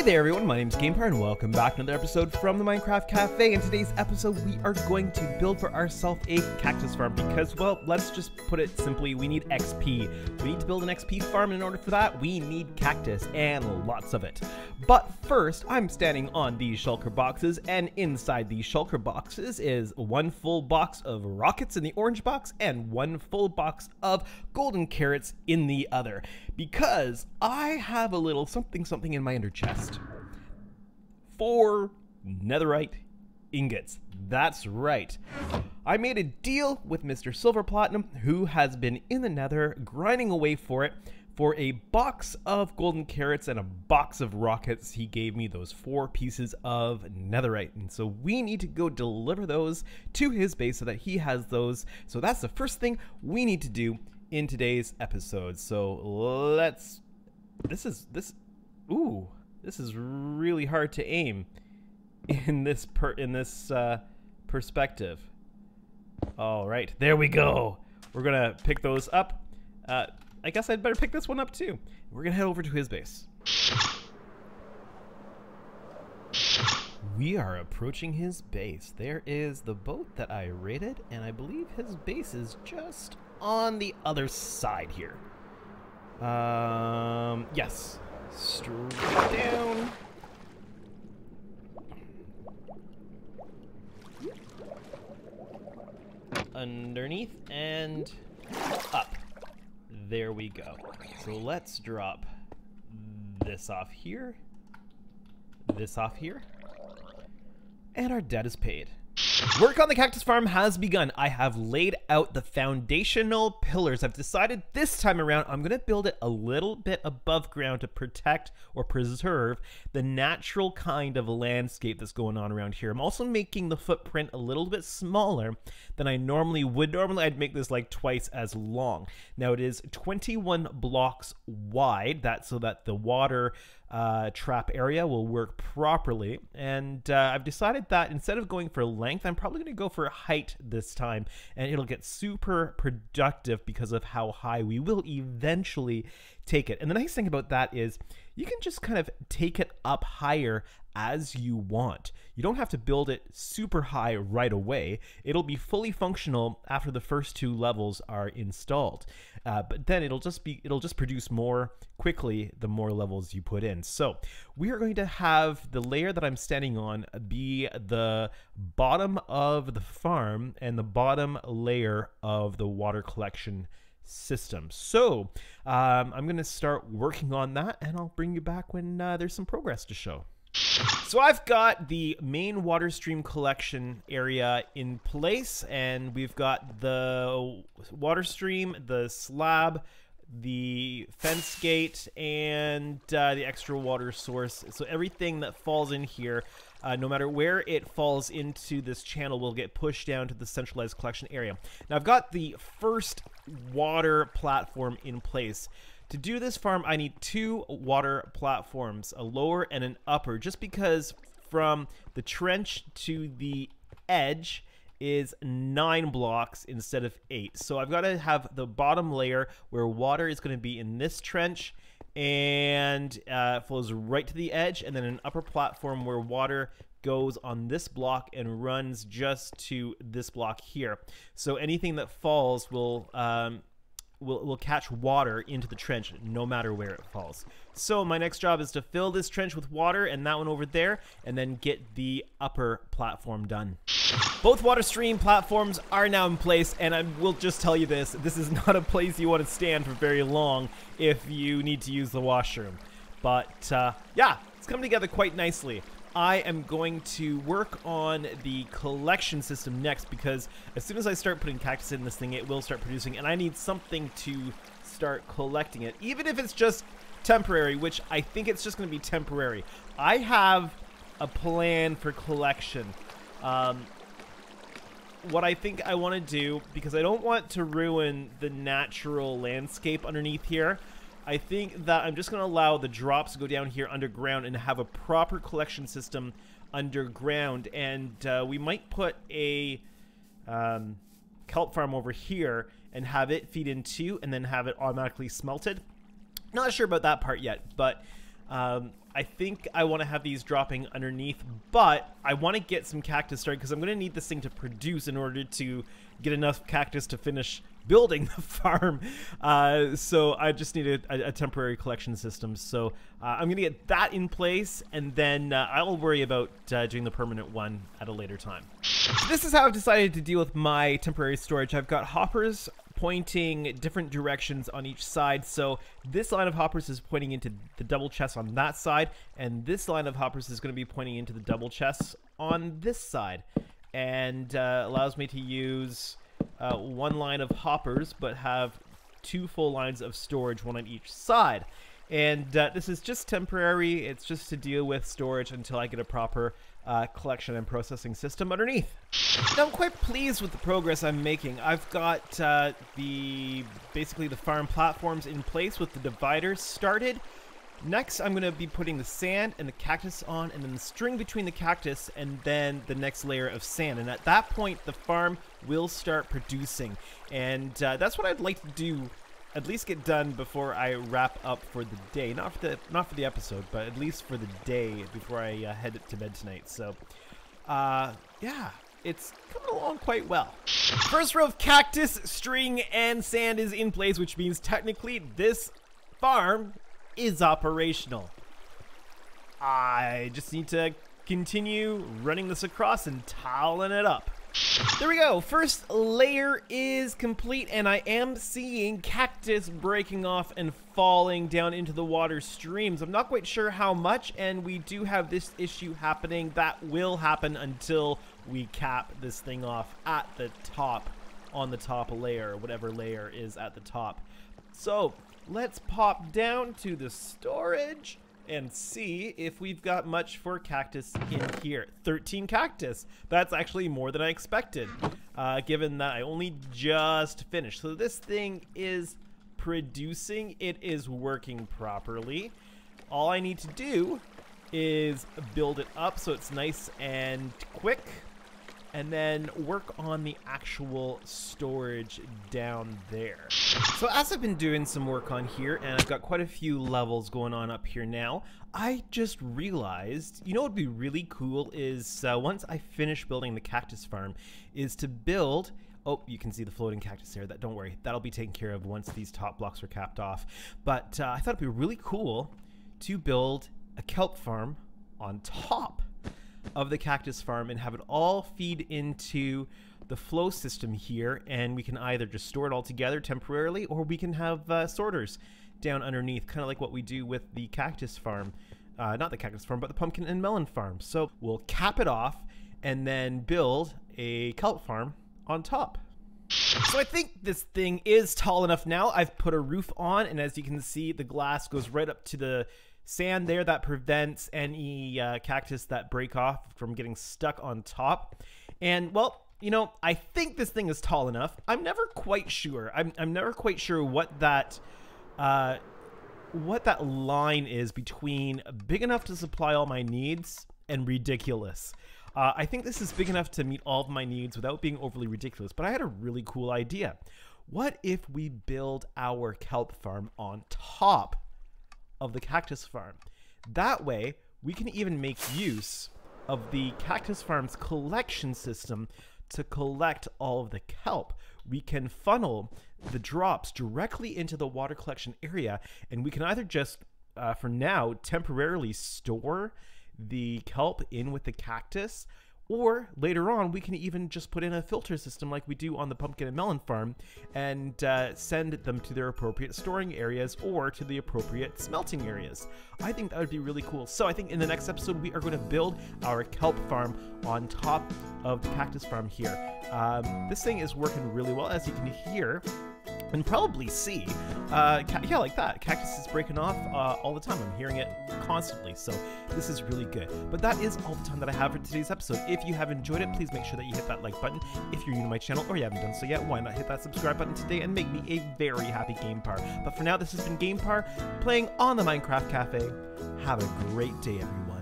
there everyone, my name's GamePar and welcome back to another episode from the Minecraft Cafe. In today's episode we are going to build for ourselves a cactus farm because, well, let's just put it simply, we need XP. We need to build an XP farm, and in order for that we need cactus and lots of it. But first, I'm standing on these shulker boxes, and inside these shulker boxes is one full box of rockets in the orange box and one full box of golden carrots in the other, because I have a little something in my under chest. 4 netherite ingots. That's right. I made a deal with Mr. Silver Platinum, who has been in the nether grinding away for it, for a box of golden carrots and a box of rockets. He gave me those 4 pieces of netherite, and so we need to go deliver those to his base so that he has those. So that's the first thing we need to do in today's episode. So let's... This is really hard to aim in this perspective. All right, there we go. We're gonna pick those up. I guess I'd better pick this one up too. We're gonna head over to his base. We are approaching his base. There is the boat that I raided, and I believe his base is just on the other side here. Yes. Straight down. Underneath and up. There we go. So let's drop this off here. This off here. And our debt is paid. Work on the cactus farm has begun. I have laid out the foundational pillars. I've decided this time around I'm going to build it a little bit above ground to protect or preserve the natural kind of landscape that's going on around here. I'm also making the footprint a little bit smaller than I normally would. Normally I'd make this like twice as long. Now it is 21 blocks wide, that's so that the water trap area will work properly, and I've decided that instead of going for length, I'm probably going to go for height this time, and it'll get super productive because of how high we will eventually take it. And the nice thing about that is you can just kind of take it up higher as you want. You don't have to build it super high right away. It'll be fully functional after the first 2 levels are installed. But then it'll just produce more quickly the more levels you put in. So we are going to have the layer that I'm standing on be the bottom of the farm and the bottom layer of the water collection system. So I'm going to start working on that, and I'll bring you back when there's some progress to show. So I've got the main water stream collection area in place, and we've got the water stream, the slab, the fence gate, and the extra water source. So everything that falls in here, no matter where it falls into this channel, will get pushed down to the centralized collection area. Now I've got the first water platform in place. To do this farm, I need 2 water platforms, a lower and an upper, just because from the trench to the edge is 9 blocks instead of 8. So I've got to have the bottom layer where water is going to be in this trench and flows right to the edge, and then an upper platform where water goes on this block and runs just to this block here. So anything that falls will catch water into the trench no matter where it falls. So my next job is to fill this trench with water and that one over there, and then get the upper platform done. Both water stream platforms are now in place, and I will just tell you this is not a place you want to stand for very long if you need to use the washroom. But yeah, it's come together quite nicely. I am going to work on the collection system next, because as soon as I start putting cactus in this thing, it will start producing, and I need something to start collecting it, even if it's just temporary, which I think it's just going to be temporary. I have a plan for collection. What I think I want to do, because I don't want to ruin the natural landscape underneath here, I think that I'm just going to allow the drops to go down here underground and have a proper collection system underground. And we might put a kelp farm over here and have it feed into, and then have it automatically smelted. Not sure about that part yet, but I think I want to have these dropping underneath, but I want to get some cactus started because I'm going to need this thing to produce in order to get enough cactus to finish building the farm. So I just need a temporary collection system. So I'm going to get that in place, and then I'll worry about doing the permanent one at a later time. So this is how I've decided to deal with my temporary storage. I've got hoppers pointing different directions on each side. So this line of hoppers is pointing into the double chests on that side, and this line of hoppers is going to be pointing into the double chests on this side, and allows me to use one line of hoppers but have 2 full lines of storage, one on each side. And this is just temporary. It's just to deal with storage until I get a proper collection and processing system underneath. Now, I'm quite pleased with the progress I'm making. I've got basically the farm platforms in place with the dividers started. Next, I'm going to be putting the sand and the cactus on, and then the string between the cactus, and then the next layer of sand. And at that point, the farm will start producing. And that's what I'd like to do, at least get done before I wrap up for the day. Not for the episode, but at least for the day before I head to bed tonight. So, yeah, it's coming along quite well. First row of cactus, string, and sand is in place, which means technically this farm is operational. I just need to continue running this across and tiling it up. There we go. First layer is complete, and I am seeing cactus breaking off and falling down into the water streams. I'm not quite sure how much, and we do have this issue happening. That will happen until we cap this thing off at the top, on the top layer, whatever layer is at the top. So let's pop down to the storage and see if we've got much for cactus in here. 13 cactus. That's actually more than I expected, given that I only just finished. So this thing is producing. It is working properly. All I need to do is build it up so it's nice and quick, and then work on the actual storage down there. So as I've been doing some work on here, and I've got quite a few levels going on up here now, I just realized, you know what would be really cool is once I finish building the cactus farm, is to build, oh, you can see the floating cactus there. Don't worry, that'll be taken care of once these top blocks are capped off. But I thought it'd be really cool to build a kelp farm on top of the cactus farm and have it all feed into the flow system here, and we can either just store it all together temporarily, or we can have sorters down underneath, kind of like what we do with the cactus farm. Not the cactus farm, but the pumpkin and melon farm. So we'll cap it off and then build a kelp farm on top. So I think this thing is tall enough now. I've put a roof on, and as you can see, the glass goes right up to the sand there. That prevents any cactus that break off from getting stuck on top. And well, you know, I think this thing is tall enough. I'm never quite sure. I'm never quite sure what that line is between big enough to supply all my needs and ridiculous. I think this is big enough to meet all of my needs without being overly ridiculous, but I had a really cool idea. What if we build our kelp farm on top of the cactus farm? That way we can even make use of the cactus farm's collection system to collect all of the kelp. We can funnel the drops directly into the water collection area, and we can either just for now temporarily store the kelp in with the cactus, or later on we can even just put in a filter system like we do on the pumpkin and melon farm and send them to their appropriate storing areas or to the appropriate smelting areas. I think that would be really cool. So I think in the next episode we are going to build our kelp farm on top of the cactus farm here. This thing is working really well, as you can hear and probably see. Yeah, like that. Cactus is breaking off all the time. I'm hearing it constantly, so this is really good. But that is all the time that I have for today's episode. If you have enjoyed it, please make sure that you hit that like button. If you're new to my channel or you haven't done so yet, why not hit that subscribe button today and make me a very happy GamePar. But for now, this has been GamePar playing on the Minecraft Cafe. Have a great day, everyone.